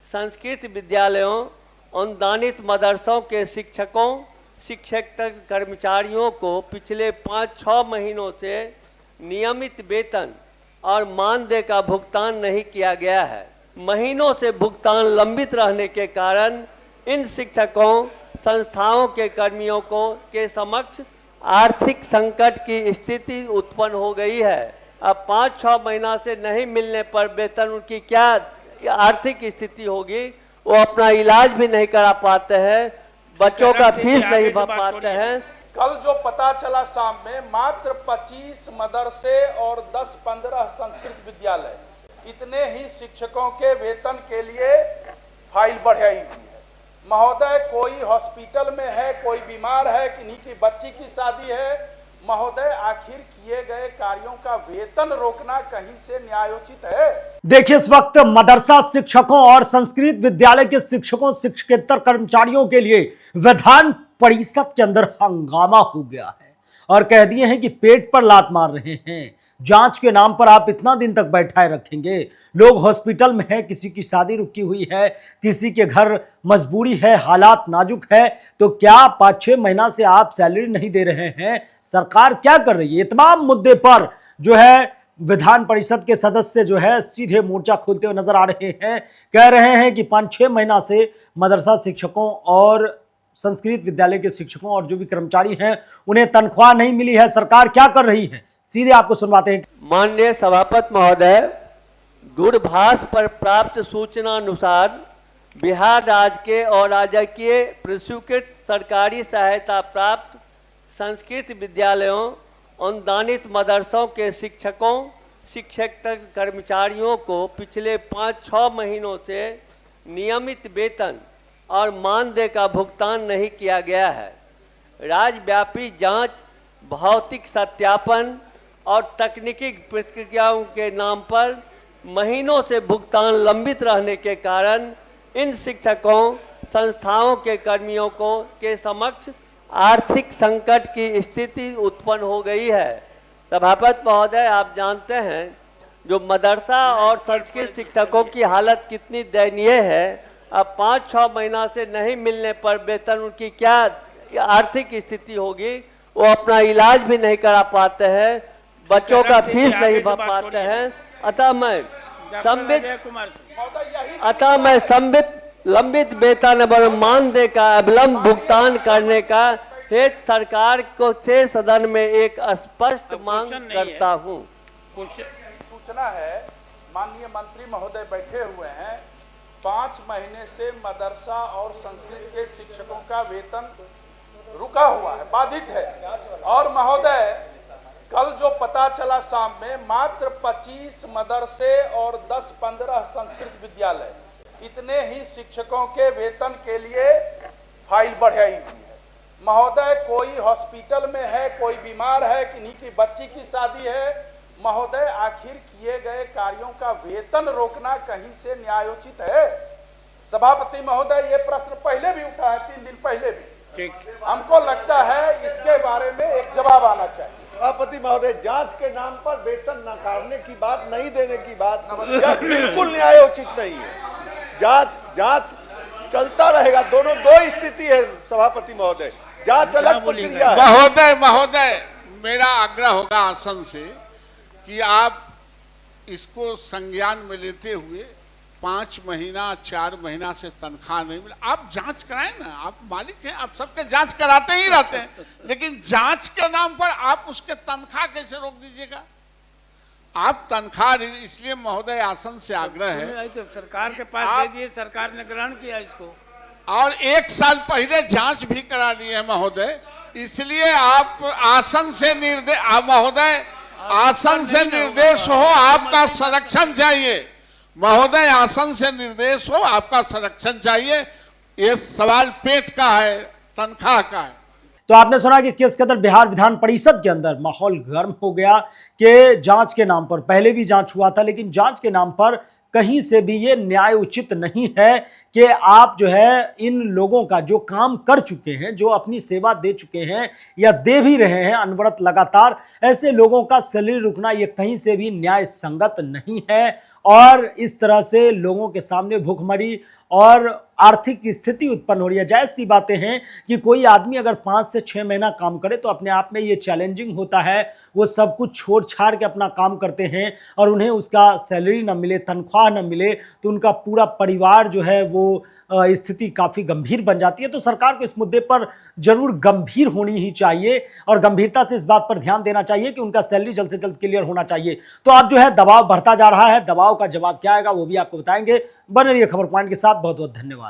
संस्कृत विद्यालयों, अनुदानित मदरसों के शिक्षकों, शिक्षक कर्मचारियों को पिछले 5-6 महीनों से नियमित वेतन और मानदेय का भुगतान नहीं किया गया है। महीनों से भुगतान लंबित रहने के कारण इन शिक्षकों, संस्थाओं के कर्मियों के समक्ष आर्थिक संकट की स्थिति उत्पन्न हो गई है। अब 5-6 महीना से नहीं मिलने पर वेतन उनकी क्या आर्थिक स्थिति होगी, वो अपना इलाज भी नहीं करा पाते हैं, बच्चों का फीस नहीं भर पाते हैं। कल जो पता चला शाम में मात्र 25 मदरसे और 10-15 संस्कृत विद्यालय, इतने ही शिक्षकों के वेतन के लिए फाइल बढ़ाई हुई है। महोदय, कोई हॉस्पिटल में है, कोई बीमार है, किन्हीं की बच्ची की शादी है। महोदय, आखिर किए गए कार्यों का वेतन रोकना कहीं से न्यायोचित है? देखिए, इस वक्त मदरसा शिक्षकों और संस्कृत विद्यालय के शिक्षकों, शिक्षकेतर कर्मचारियों के लिए विधान परिषद के अंदर हंगामा हो गया है और कह दिए हैं कि पेट पर लात मार रहे हैं। जांच के नाम पर आप इतना दिन तक बैठाए रखेंगे। लोग हॉस्पिटल में है, किसी की शादी रुकी हुई है, किसी के घर मजबूरी है, हालात नाजुक है, तो क्या 5-6 महीना से आप सैलरी नहीं दे रहे हैं? सरकार क्या कर रही है? तमाम मुद्दे पर जो है विधान परिषद के सदस्य जो है सीधे मोर्चा खोलते हुए नजर आ रहे हैं। कह रहे हैं कि 5-6 महीना से मदरसा शिक्षकों और संस्कृत विद्यालय के शिक्षकों और जो भी कर्मचारी हैं उन्हें तनख्वाह नहीं मिली है। सरकार क्या कर रही है, सीधे आपको सुनवाते हैं। माननीय सभापति महोदय, दूरभाष पर प्राप्त सूचना अनुसार बिहार राज्य के और राजकीय प्रस्वीकृत सरकारी सहायता प्राप्त संस्कृत विद्यालयों, अनुदानित मदरसों के शिक्षकों, शिक्षक कर्मचारियों को पिछले 5-6 महीनों से नियमित वेतन और मानदेय का भुगतान नहीं किया गया है। राज्यव्यापी जांच, भौतिक सत्यापन और तकनीकी प्रक्रियाओं के नाम पर महीनों से भुगतान लंबित रहने के कारण इन शिक्षकों, संस्थाओं के कर्मियों के समक्ष आर्थिक संकट की स्थिति उत्पन्न हो गई है। सभापति महोदय, आप जानते हैं जो मदरसा और संस्कृत शिक्षकों की हालत कितनी दयनीय है। अब 5-6 महीना से नहीं मिलने पर वेतन उनकी क्या आर्थिक स्थिति होगी, वो अपना इलाज भी नहीं करा पाते हैं, बच्चों का फीस नहीं भर पाते हैं। अतः मैं लंबित वेतन एवं मानदेय का अविलंब भुगतान करने का हेतु सरकार को से सदन में एक स्पष्ट मांग करता हूँ। सूचना है, माननीय मंत्री महोदय बैठे हुए हैं, 5 महीने से मदरसा और संस्कृत के शिक्षकों का वेतन रुका हुआ है, बाधित है। और महोदय, कल जो पता चला शाम में मात्र 25 मदरसे और 10-15 संस्कृत विद्यालय, इतने ही शिक्षकों के वेतन के लिए फाइल बढ़ाई हुई है। महोदय, कोई हॉस्पिटल में है, कोई बीमार है, किन्हीं की बच्ची की शादी है। महोदय, आखिर किए गए कार्यों का वेतन रोकना कहीं से न्यायोचित है? सभापति महोदय, ये प्रश्न पहले भी उठा है, 3 दिन पहले भी। हमको लगता है इसके बारे में एक जवाब आना चाहिए। सभापति महोदय, जांच के नाम पर वेतन नकारने की बात, नहीं देने की बात, यह बिल्कुल न्यायोचित नहीं है। जांच चलता रहेगा। दो स्थिति है सभापति महोदय, जांच अलग प्रक्रिया है। महोदय, मेरा आग्रह होगा आसन से कि आप इसको संज्ञान में लेते हुए 5 महीना 4 महीना से तनख्वाह नहीं मिला, आप जांच कराएं ना। आप मालिक हैं, आप सबके जांच कराते ही रहते हैं, लेकिन जांच के नाम पर आप उसके तनख्वाह कैसे रोक दीजिएगा? आप तनख्वाह, इसलिए महोदय आसन से आग्रह है, तो सरकार के पास दे दिए, सरकार ने ग्रहण किया इसको और 1 साल पहले जांच भी करा ली है महोदय। इसलिए आप आसन से निर्देश हो, आपका संरक्षण चाहिए महोदय, आसन से निर्देश हो, आपका संरक्षण चाहिए। ये सवाल पेट का है, तनख्वाह का है। तो आपने सुना कि किस कदर बिहार विधान परिषद के अंदर माहौल गर्म हो गया कि जांच के नाम पर, पहले भी जांच हुआ था, लेकिन जांच के नाम पर कहीं से भी ये न्याय उचित नहीं है कि आप जो है इन लोगों का जो काम कर चुके हैं, जो अपनी सेवा दे चुके हैं या दे भी रहे हैं अनवरत लगातार, ऐसे लोगों का सैलरी रुकना ये कहीं से भी न्याय संगत नहीं है। और इस तरह से लोगों के सामने भूखमरी और आर्थिक स्थिति उत्पन्न हो रही है। जायज़ सी बातें हैं कि कोई आदमी अगर 5 से 6 महीना काम करे तो अपने आप में ये चैलेंजिंग होता है। वो सब कुछ छोड़ छाड़ के अपना काम करते हैं और उन्हें उसका सैलरी ना मिले, तनख्वाह ना मिले तो उनका पूरा परिवार जो है वो स्थिति काफ़ी गंभीर बन जाती है। तो सरकार को इस मुद्दे पर जरूर गंभीर होनी ही चाहिए और गंभीरता से इस बात पर ध्यान देना चाहिए कि उनका सैलरी जल्द से जल्द क्लियर होना चाहिए। तो अब जो है दबाव बढ़ता जा रहा है, दबाव का जवाब क्या आएगा वो भी आपको बताएंगे। बने रहिए खबर पॉइंट के साथ। बहुत बहुत धन्यवाद।